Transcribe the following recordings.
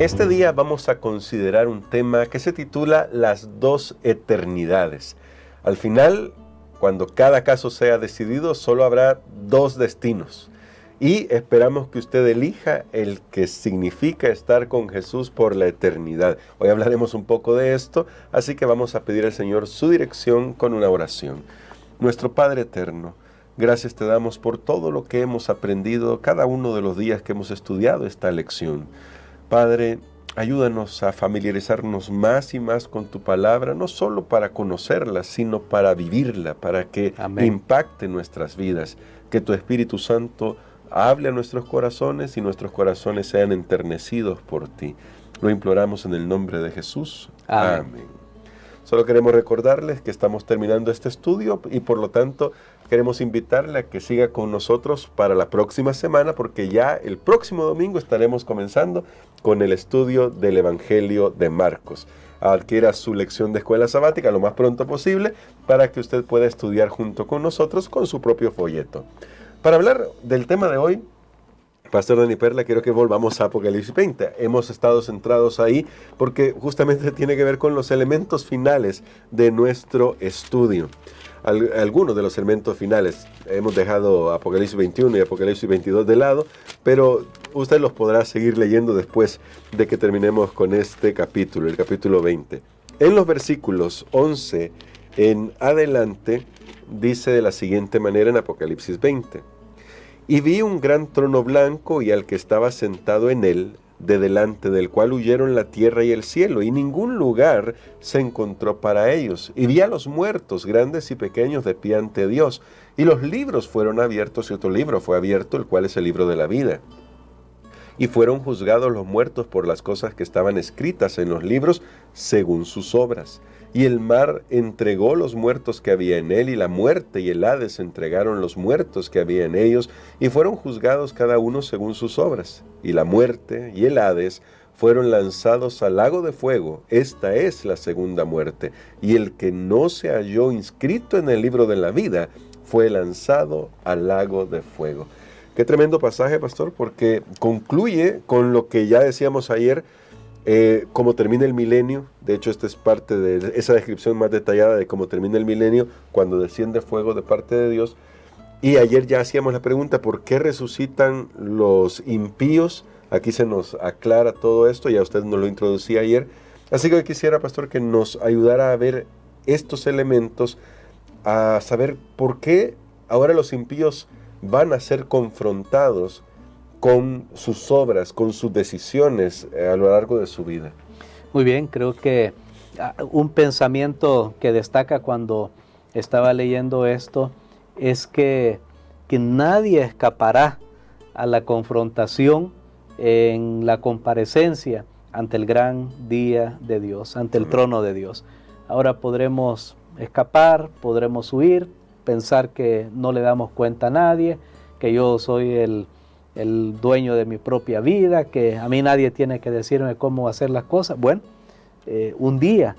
Este día vamos a considerar un tema que se titula Las dos eternidades. Al final, cuando cada caso sea decidido, solo habrá dos destinos. Y esperamos que usted elija el que significa estar con Jesús por la eternidad. Hoy hablaremos un poco de esto, así que vamos a pedir al Señor su dirección con una oración. Nuestro Padre eterno, gracias te damos por todo lo que hemos aprendido cada uno de los días que hemos estudiado esta lección. Padre, ayúdanos a familiarizarnos más y más con tu palabra, no solo para conocerla, sino para vivirla, para que impacte nuestras vidas. Que tu Espíritu Santo hable a nuestros corazones y nuestros corazones sean enternecidos por ti. Lo imploramos en el nombre de Jesús. Amén. Solo queremos recordarles que estamos terminando este estudio y por lo tanto queremos invitarle a que siga con nosotros para la próxima semana, porque ya el próximo domingo estaremos comenzando con el estudio del Evangelio de Marcos. Adquiera su lección de escuela sabática lo más pronto posible para que usted pueda estudiar junto con nosotros con su propio folleto. Para hablar del tema de hoy, Pastor Dani Perla, quiero que volvamos a Apocalipsis 20. Hemos estado centrados ahí porque justamente tiene que ver con los elementos finales de nuestro estudio. Algunos de los elementos finales. Hemos dejado Apocalipsis 21 y Apocalipsis 22 de lado, pero usted los podrá seguir leyendo después de que terminemos con este capítulo, el capítulo 20. En los versículos 11 en adelante, dice de la siguiente manera en Apocalipsis 20. Y vi un gran trono blanco y al que estaba sentado en él, de delante del cual huyeron la tierra y el cielo, y ningún lugar se encontró para ellos. Y vi a los muertos, grandes y pequeños, de pie ante Dios. Y los libros fueron abiertos, y otro libro fue abierto, el cual es el libro de la vida. Y fueron juzgados los muertos por las cosas que estaban escritas en los libros, según sus obras. Y el mar entregó los muertos que había en él, y la muerte y el Hades entregaron los muertos que había en ellos, y fueron juzgados cada uno según sus obras. Y la muerte y el Hades fueron lanzados al lago de fuego. Esta es la segunda muerte. Y el que no se halló inscrito en el libro de la vida fue lanzado al lago de fuego. Qué tremendo pasaje, pastor, porque concluye con lo que ya decíamos ayer, cómo termina el milenio. De hecho, esta es parte de esa descripción más detallada de cómo termina el milenio, cuando desciende fuego de parte de Dios. Y ayer ya hacíamos la pregunta, ¿por qué resucitan los impíos? Aquí se nos aclara todo esto, ya usted nos lo introducía ayer. Así que hoy quisiera, pastor, que nos ayudara a ver estos elementos, a saber por qué ahora los impíos van a ser confrontados con sus obras, con sus decisiones a lo largo de su vida. Muy bien, creo que un pensamiento que destaca cuando estaba leyendo esto es que nadie escapará a la confrontación en la comparecencia ante el gran día de Dios, ante el trono de Dios. Ahora podremos escapar, podremos huir, pensar que no le damos cuenta a nadie, que yo soy el dueño de mi propia vida, que a mí nadie tiene que decirme cómo hacer las cosas. Bueno, un día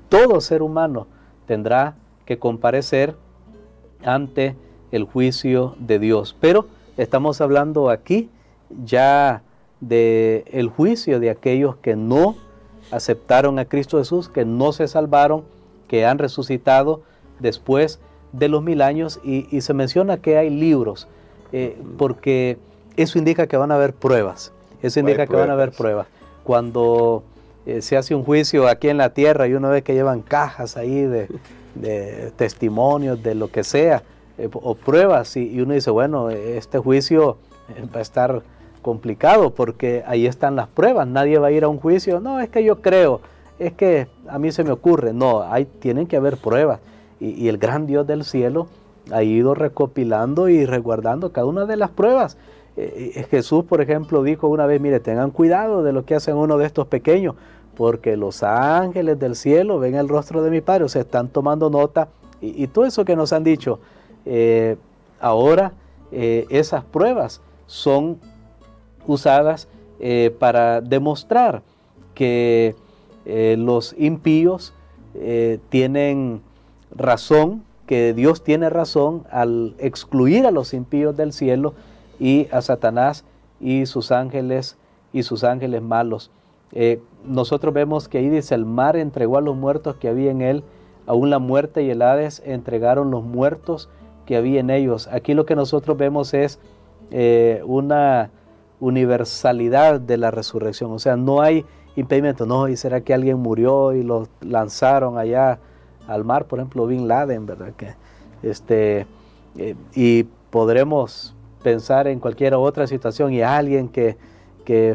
todo ser humano tendrá que comparecer ante el juicio de Dios. Pero estamos hablando aquí ya del juicio de aquellos que no aceptaron a Cristo Jesús, que no se salvaron, que han resucitado después de los 1000 años, y se menciona que hay libros, porque eso indica que van a haber pruebas. Eso indica que van a haber pruebas. Cuando se hace un juicio aquí en la tierra y uno ve que llevan cajas ahí de testimonios, de lo que sea, o pruebas, y uno dice, bueno, este juicio va a estar complicado porque ahí están las pruebas. Nadie va a ir a un juicio, no, es que yo creo, es que a mí se me ocurre. No, tienen que haber pruebas. Y el gran Dios del cielo ha ido recopilando y resguardando cada una de las pruebas. Jesús, por ejemplo, dijo una vez, mire, tengan cuidado de lo que hacen uno de estos pequeños, porque los ángeles del cielo ven el rostro de mi Padre. O sea, están tomando nota, y todo eso que nos han dicho. Ahora esas pruebas son usadas para demostrar que los impíos tienen razón, que Dios tiene razón al excluir a los impíos del cielo y a Satanás y sus ángeles malos Nosotros vemos que ahí dice, el mar entregó a los muertos que había en él, aún la muerte y el Hades entregaron los muertos que había en ellos. Aquí lo que nosotros vemos es una universalidad de la resurrección, o sea, no hay impedimento. No, ¿y será que alguien murió y lo lanzaron allá al mar? Por ejemplo, Bin Laden, ¿verdad? Y podremos pensar en cualquier otra situación y alguien que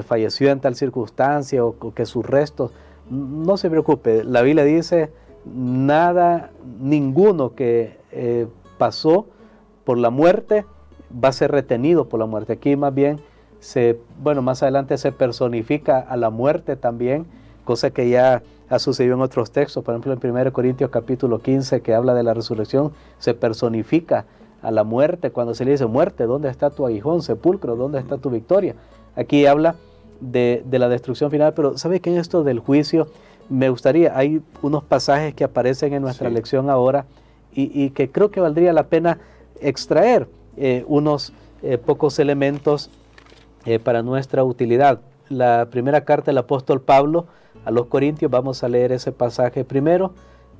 falleció en tal circunstancia o que sus restos, no se preocupe, la Biblia dice, ninguno que pasó por la muerte va a ser retenido por la muerte. Aquí más bien, más adelante se personifica a la muerte también, cosa que ya ha sucedido en otros textos. Por ejemplo, en 1 Corintios capítulo 15, que habla de la resurrección, se personifica a la muerte cuando se le dice, muerte, ¿dónde está tu aguijón? Sepulcro, ¿dónde está tu victoria? Aquí habla de la destrucción final, pero ¿sabe qué? En esto del juicio, me gustaría, hay unos pasajes que aparecen en nuestra lección ahora y que creo que valdría la pena extraer unos pocos elementos para nuestra utilidad. La primera carta del apóstol Pablo a los Corintios, vamos a leer ese pasaje primero,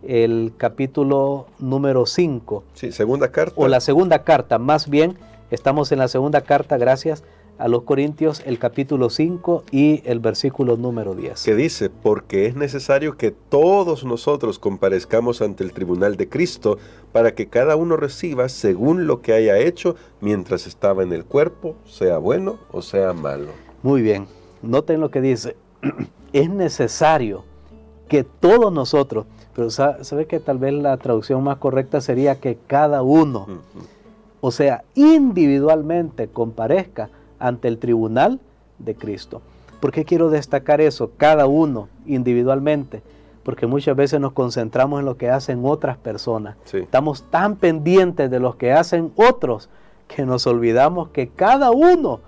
el capítulo número 5. Sí, segunda carta. O la segunda carta, más bien, estamos en la segunda carta, gracias, a los Corintios, el capítulo 5 y el versículo número 10. Que dice, porque es necesario que todos nosotros comparezcamos ante el tribunal de Cristo, para que cada uno reciba según lo que haya hecho mientras estaba en el cuerpo, sea bueno o sea malo. Muy bien, noten lo que dice, es necesario que todos nosotros, pero sabe que tal vez la traducción más correcta sería que cada uno, o sea, individualmente comparezca ante el tribunal de Cristo. ¿Por qué quiero destacar eso? Cada uno individualmente, porque muchas veces nos concentramos en lo que hacen otras personas. Sí. Estamos tan pendientes de lo que hacen otros que nos olvidamos que cada uno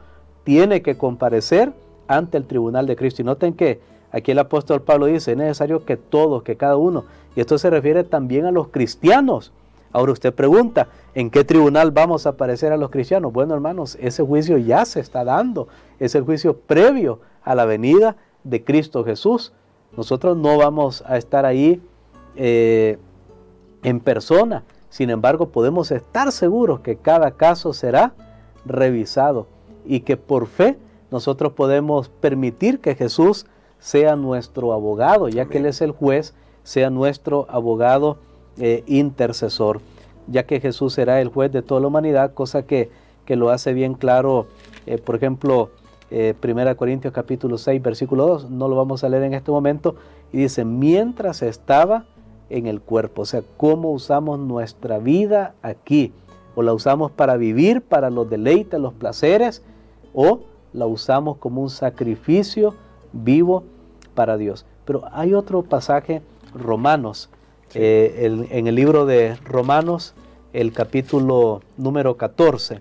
tiene que comparecer ante el tribunal de Cristo. Y noten que aquí el apóstol Pablo dice, es necesario que todos, que cada uno, y esto se refiere también a los cristianos. Ahora usted pregunta, ¿en qué tribunal vamos a aparecer a los cristianos? Bueno, hermanos, ese juicio ya se está dando, es el juicio previo a la venida de Cristo Jesús. Nosotros no vamos a estar ahí en persona, sin embargo podemos estar seguros que cada caso será revisado y que por fe nosotros podemos permitir que Jesús sea nuestro abogado, ya que Él es el juez, sea nuestro abogado intercesor, ya que Jesús será el juez de toda la humanidad, cosa que lo hace bien claro, por ejemplo, 1 Corintios capítulo 6, versículo 2, no lo vamos a leer en este momento, y dice, mientras estaba en el cuerpo, o sea, cómo usamos nuestra vida aquí, o la usamos para vivir, para los deleites, los placeres, o la usamos como un sacrificio vivo para Dios. Pero hay otro pasaje, Romanos, sí. En el libro de Romanos, el capítulo número 14,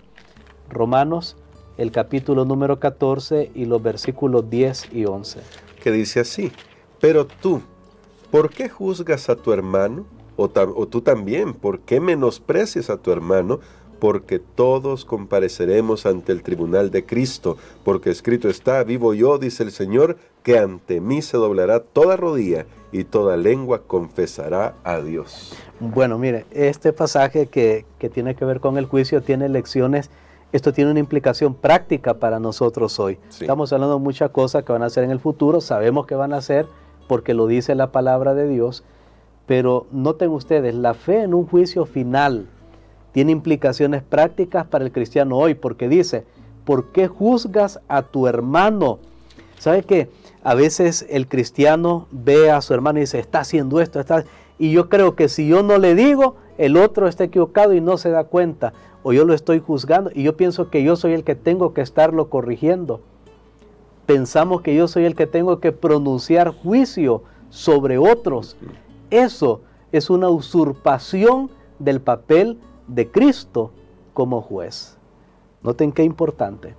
Romanos, el capítulo número 14 y los versículos 10 y 11. Que dice así, pero tú, ¿por qué juzgas a tu hermano? O tú también, ¿por qué menosprecias a tu hermano? Porque todos compareceremos ante el tribunal de Cristo, porque escrito está, vivo yo, dice el Señor, que ante mí se doblará toda rodilla y toda lengua confesará a Dios. Bueno, mire, este pasaje que tiene que ver con el juicio tiene lecciones, esto tiene una implicación práctica para nosotros hoy. Sí. Estamos hablando de muchas cosas que van a ser en el futuro, sabemos que van a ser porque lo dice la palabra de Dios, pero noten ustedes, la fe en un juicio final tiene implicaciones prácticas para el cristiano hoy, porque dice, ¿por qué juzgas a tu hermano? ¿Sabe qué? A veces el cristiano ve a su hermano y dice, está haciendo esto, y yo creo que si yo no le digo, el otro está equivocado y no se da cuenta, o yo lo estoy juzgando, y yo pienso que yo soy el que tengo que estarlo corrigiendo. Pensamos que yo soy el que tengo que pronunciar juicio sobre otros. Eso es una usurpación del papel de Cristo como juez. Noten qué importante.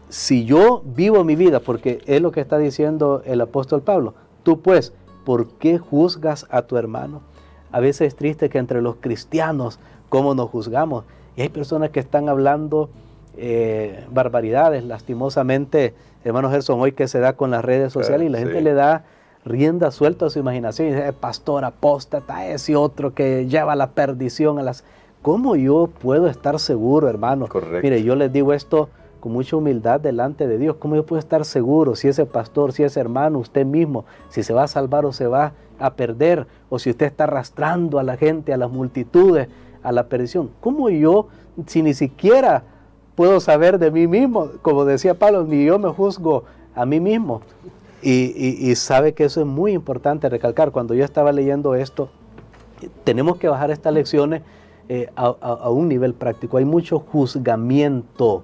Si yo vivo mi vida, porque es lo que está diciendo el apóstol Pablo, tú pues, ¿por qué juzgas a tu hermano? A veces es triste que entre los cristianos, ¿cómo nos juzgamos? Y hay personas que están hablando barbaridades, lastimosamente, hermano Gerson, hoy que se da con las redes sociales, y la gente le da rienda suelta a su imaginación y dice, pastor apóstata, ese otro que lleva la perdición a las... ¿Cómo yo puedo estar seguro, hermano? Correcto. Mire, yo les digo esto con mucha humildad delante de Dios. ¿Cómo yo puedo estar seguro si ese pastor, si ese hermano, usted mismo, si se va a salvar o se va a perder, o si usted está arrastrando a la gente, a las multitudes, a la perdición? ¿Cómo yo, si ni siquiera puedo saber de mí mismo? Como decía Pablo, ni yo me juzgo a mí mismo. Y sabe que eso es muy importante recalcar. Cuando yo estaba leyendo esto, tenemos que bajar estas lecciones a un nivel práctico. Hay mucho juzgamiento,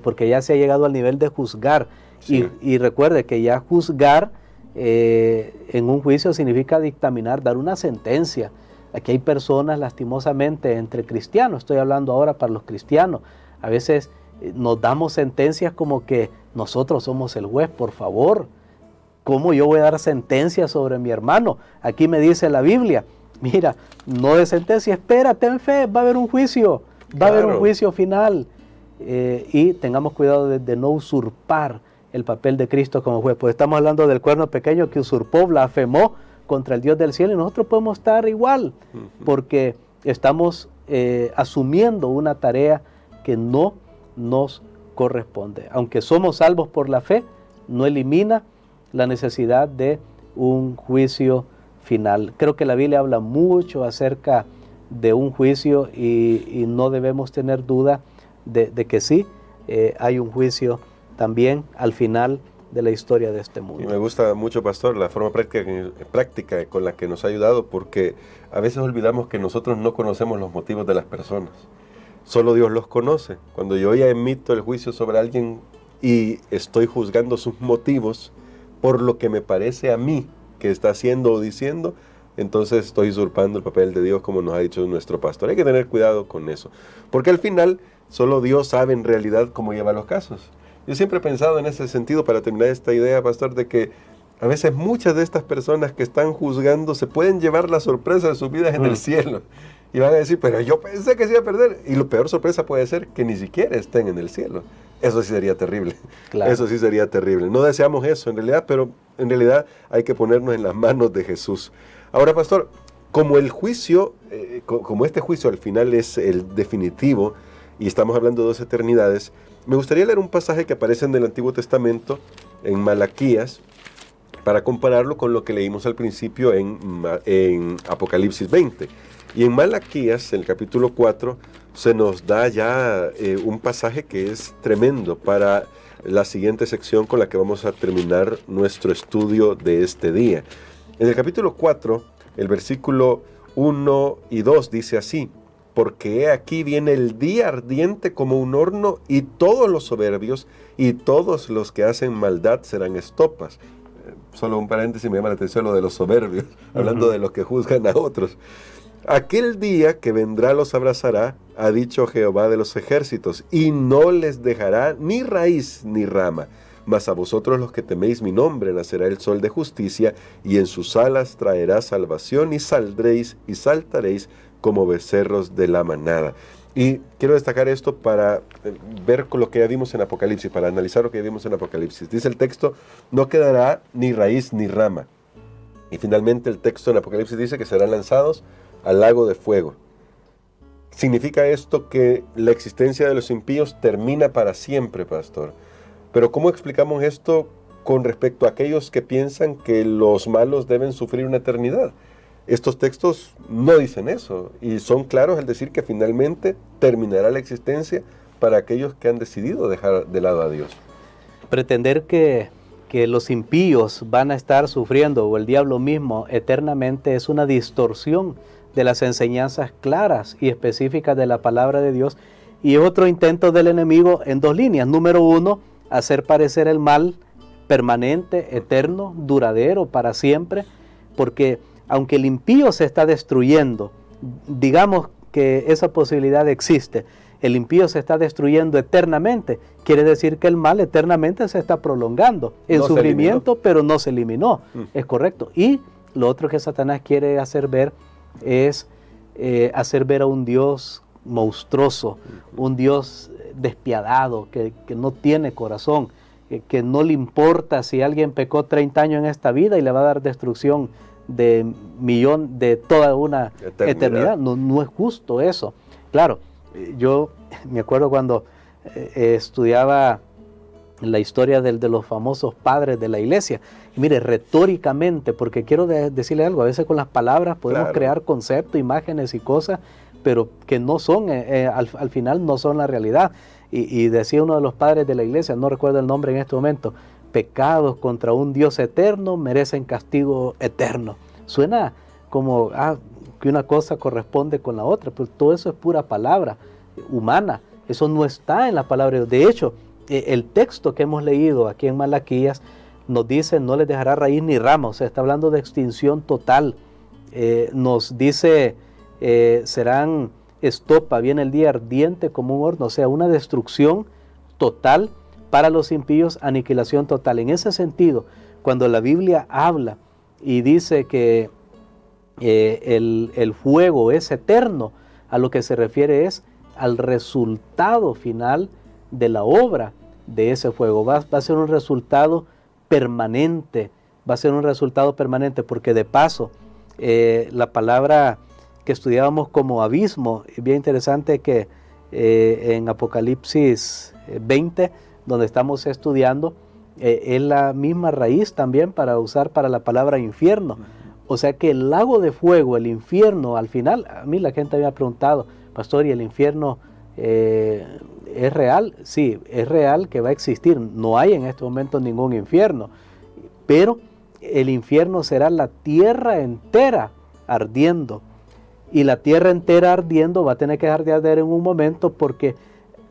porque ya se ha llegado al nivel de juzgar. Sí. Y recuerde que ya juzgar en un juicio significa dictaminar, dar una sentencia. Aquí hay personas, lastimosamente, entre cristianos, estoy hablando ahora para los cristianos, a veces nos damos sentencias como que nosotros somos el juez. Por favor, ¿cómo yo voy a dar sentencia sobre mi hermano? Aquí me dice la Biblia, mira, no de sentencia, espera, ten fe, va a haber un juicio, va a haber un juicio final. Y tengamos cuidado de no usurpar el papel de Cristo como juez, pues estamos hablando del cuerno pequeño que usurpó, blasfemó contra el Dios del cielo, y nosotros podemos estar igual, porque estamos asumiendo una tarea que no nos corresponde. Aunque somos salvos por la fe, no elimina la necesidad de un juicio final. Creo que la Biblia habla mucho acerca de un juicio y no debemos tener duda de que sí, hay un juicio también al final de la historia de este mundo. Y me gusta mucho, pastor, la forma práctica con la que nos ha ayudado, porque a veces olvidamos que nosotros no conocemos los motivos de las personas. Solo Dios los conoce. Cuando yo ya emito el juicio sobre alguien y estoy juzgando sus motivos por lo que me parece a mí que está haciendo o diciendo, entonces estoy usurpando el papel de Dios, como nos ha dicho nuestro pastor. Hay que tener cuidado con eso, porque al final solo Dios sabe en realidad cómo lleva los casos. Yo siempre he pensado en ese sentido, para terminar esta idea, pastor, de que a veces muchas de estas personas que están juzgando se pueden llevar la sorpresa de sus vidas en el cielo. Y van a decir, pero yo pensé que se iba a perder. Y la peor sorpresa puede ser que ni siquiera estén en el cielo. Eso sí sería terrible. Claro. Eso sí sería terrible. No deseamos eso en realidad, pero en realidad hay que ponernos en las manos de Jesús. Ahora, pastor, como el juicio, como este juicio al final es el definitivo, y estamos hablando de 2 eternidades, me gustaría leer un pasaje que aparece en el Antiguo Testamento, en Malaquías, para compararlo con lo que leímos al principio en Apocalipsis 20. Y en Malaquías, en el capítulo 4, se nos da ya un pasaje que es tremendo para la siguiente sección con la que vamos a terminar nuestro estudio de este día. En el capítulo 4, el versículo 1 y 2 dice así: porque he aquí viene el día ardiente como un horno, y todos los soberbios y todos los que hacen maldad serán estopas. Solo un paréntesis, me llama la atención lo de los soberbios, hablando de los que juzgan a otros. Aquel día que vendrá los abrazará, ha dicho Jehová de los ejércitos, y no les dejará ni raíz ni rama. Mas a vosotros los que teméis mi nombre nacerá el sol de justicia, y en sus alas traerá salvación, y saldréis y saltaréis como becerros de la manada. Y quiero destacar esto para ver lo que ya vimos en Apocalipsis, para analizar lo que ya vimos en Apocalipsis. Dice el texto, no quedará ni raíz ni rama. Y finalmente el texto en Apocalipsis dice que serán lanzados al lago de fuego. ¿Significa esto que la existencia de los impíos termina para siempre, pastor? Pero ¿cómo explicamos esto con respecto a aquellos que piensan que los malos deben sufrir una eternidad? Estos textos no dicen eso, y son claros al decir que finalmente terminará la existencia para aquellos que han decidido dejar de lado a Dios. Pretender que los impíos van a estar sufriendo, o el diablo mismo, eternamente, es una distorsión de las enseñanzas claras y específicas de la palabra de Dios, y otro intento del enemigo en 2 líneas. Número 1, hacer parecer el mal permanente, eterno, duradero, para siempre, porque aunque el impío se está destruyendo, digamos que esa posibilidad existe, el impío se está destruyendo eternamente, quiere decir que el mal eternamente se está prolongando en sufrimiento, pero no se eliminó, es correcto. Y lo otro que Satanás quiere hacer ver es hacer ver a un Dios monstruoso, un Dios despiadado, que no tiene corazón, que no le importa si alguien pecó 30 años en esta vida y le va a dar destrucción de toda una eternidad. No es justo eso. Claro, yo me acuerdo cuando estudiaba la historia de los famosos padres de la iglesia. Y mire, retóricamente, porque quiero decirle algo, a veces con las palabras podemos crear conceptos, imágenes y cosas, pero que no son, al final no son la realidad. Y decía uno de los padres de la iglesia, no recuerdo el nombre en este momento, pecados contra un Dios eterno merecen castigo eterno. Suena como que una cosa corresponde con la otra, pero todo eso es pura palabra humana. Eso no está en la palabra de Dios. De hecho, el texto que hemos leído aquí en Malaquías nos dice, no les dejará raíz ni rama, o sea, está hablando de extinción total. Nos dice, serán estopa, viene el día ardiente como un horno, o sea, una destrucción total para los impíos, aniquilación total. En ese sentido, cuando la Biblia habla y dice que el fuego es eterno, a lo que se refiere es al resultado final de la obra de ese fuego. Va a ser un resultado permanente, porque de paso, la palabra que estudiábamos como abismo, es bien interesante que en Apocalipsis 20, donde estamos estudiando, es la misma raíz también para usar para la palabra infierno. O sea que el lago de fuego, el infierno, al final, a mí la gente me ha preguntado, pastor, ¿y el infierno es real? Sí, es real que va a existir. No hay en este momento ningún infierno, pero el infierno será la tierra entera ardiendo. Y la tierra entera ardiendo va a tener que dejar de arder en un momento, porque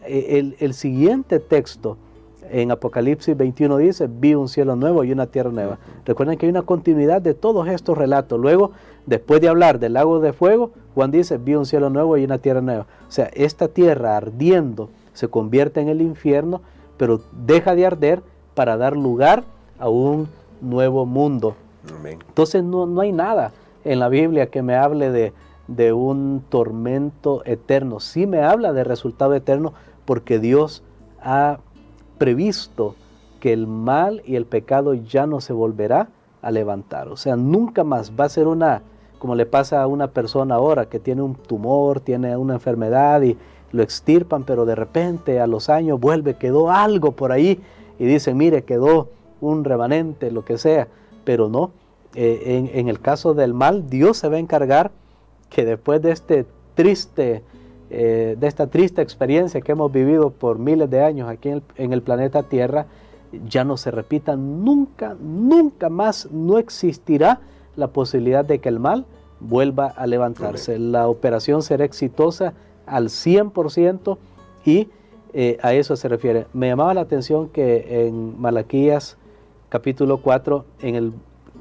el siguiente texto en Apocalipsis 21 dice, vi un cielo nuevo y una tierra nueva. Recuerden que hay una continuidad de todos estos relatos. Luego, después de hablar del lago de fuego, Juan dice, vi un cielo nuevo y una tierra nueva. O sea, esta tierra ardiendo se convierte en el infierno, pero deja de arder para dar lugar a un nuevo mundo. Amén. Entonces no hay nada en la Biblia que me hable de un tormento eterno. Sí me habla de resultado eterno, porque Dios ha previsto que el mal y el pecado ya no se volverá a levantar. O sea, nunca más va a ser como le pasa a una persona ahora que tiene un tumor, tiene una enfermedad y lo extirpan, pero de repente a los años quedó algo por ahí y dicen, mire, quedó un remanente, lo que sea. Pero no, en el caso del mal, Dios se va a encargar que después de esta triste experiencia que hemos vivido por miles de años aquí en el planeta Tierra, ya no se repita nunca más. No existirá la posibilidad de que el mal vuelva a levantarse. La operación será exitosa al 100% y a eso se refiere. Me llamaba la atención que en Malaquías capítulo 4, en el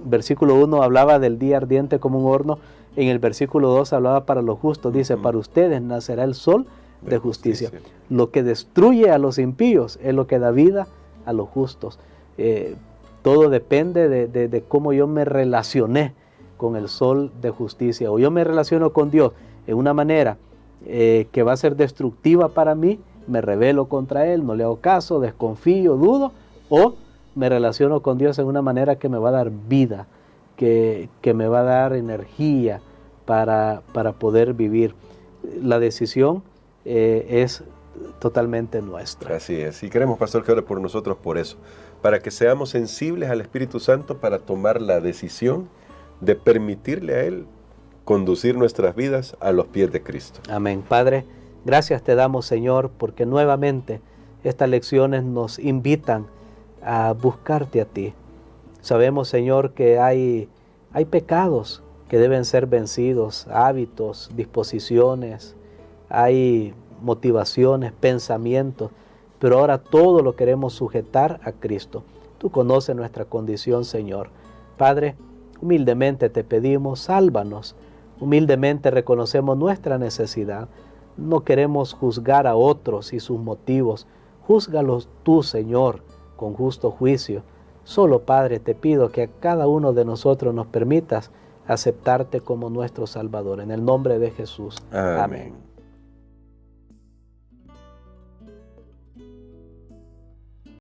versículo 1 hablaba del día ardiente como un horno. En el versículo 2 hablaba para los justos, dice, para ustedes nacerá el sol de justicia. Lo que destruye a los impíos es lo que da vida a los justos. Todo depende de cómo yo me relacioné con el sol de justicia, o yo me relaciono con Dios en una manera que va a ser destructiva para mí, me rebelo contra Él, no le hago caso, desconfío, dudo, o me relaciono con Dios en una manera que me va a dar vida, que me va a dar energía para poder vivir. La decisión es totalmente nuestra. Así es, y queremos, pastor, que ore por nosotros por eso, para que seamos sensibles al Espíritu Santo para tomar la decisión de permitirle a Él conducir nuestras vidas a los pies de Cristo. Amén. Padre, gracias te damos, Señor, porque nuevamente estas lecciones nos invitan a buscarte a ti. Sabemos, Señor, que hay pecados que deben ser vencidos, hábitos, disposiciones, hay motivaciones, pensamientos, pero ahora todo lo queremos sujetar a Cristo. Tú conoces nuestra condición, Señor. Padre, humildemente te pedimos, sálvanos. Humildemente reconocemos nuestra necesidad. No queremos juzgar a otros y sus motivos. Júzgalos tú, Señor, con justo juicio. Solo, Padre, te pido que a cada uno de nosotros nos permitas aceptarte como nuestro Salvador. En el nombre de Jesús. Amén.